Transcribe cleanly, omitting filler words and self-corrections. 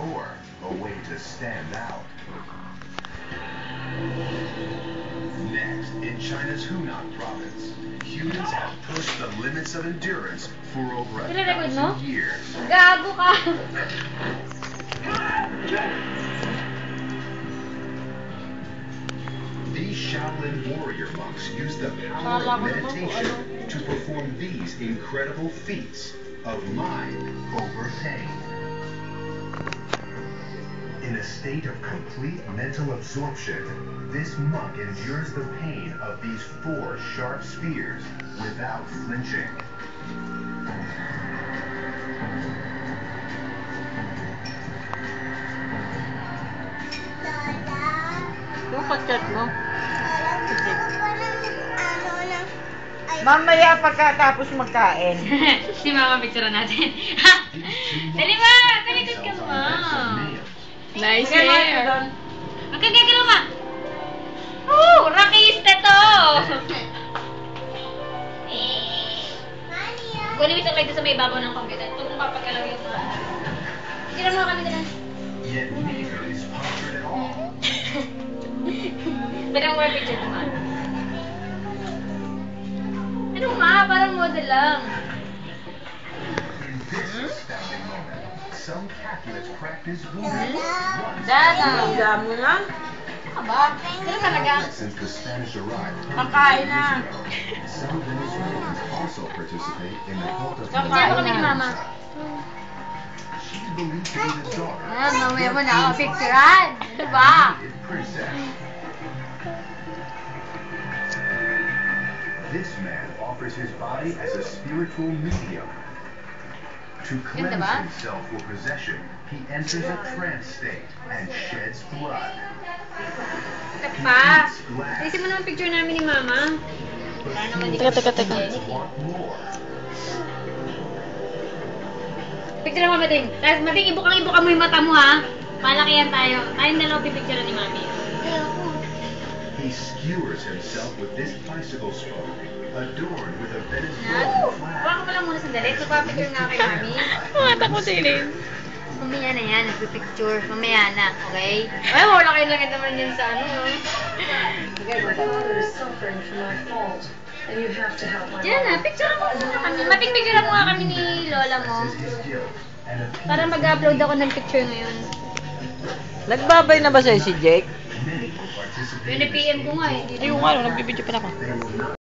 or a way to stand out. Next, in China's Hunan province, humans have pushed the limits of endurance for over 1,000 years. Gago ka! These Shaolin warrior monks use the power of meditation to perform these incredible feats of mind over pain. In a state of complete mental absorption, this monk endures the pain of these 4 sharp spears without flinching. Yung pag-chat mo? Mamaya pagkatapos magkain. Si Mama, picture natin. Dali ma! Talikod ka ma! Nice hair. Magkagagalaw ma! Oh! Rakista to! Kunin mo ito kayo sa may babaw ng computer. Ito kung papagalaw yung mga... Tira mo kami doon. Yet neither is punctured at all. Parang more picture naman. Ano ma? Parang model lang. In this astounding moment, some Catholics practice voodoo. Dada mo na? Ano ba? Sino talaga? Since the Spanish arrived Kakain na. some Venezuelans also participate in the cult of Kakain na kami ni Mama. She's believed to be the daughter Ah, mamaya mo na ako picturean. Diba? of princess. This man offers his body as a spiritual medium. To cleanse diba? himself for possession, he enters a trance state and sheds blood. Pa! Alisin mo naman picture namin ni Mama. Para naman di ka Teka. Want more? Picture mo, Mating. Tapos, Mating, ibukang-ibuka mo yung mata mo, ha? Palakihan tayo. Tayong dalawa pipicture ni Mami. He skewers himself with this bicycle spoke, adorned with a Na? Venezuelan flag. Huwag ko lang muna sandali. So, papicture nga kay Mami. Mata ko din. Mamaya na yan, nagpipicture. Mamaya na, okay? Ay, wala kayo lang naman yan sa ano, no? My father is suffering from my fault, and you have to help my Diyan na, picture mo muna kami. Mating picture mo nga kami ni Lola mo. His guilt and Para mag-upload ako ng picture ngayon. Nagbabay na ba sa'yo si Jake? many will participate. Pin-PM ko nga eh. Ayun nga, nagbibideo pa na ako. They will not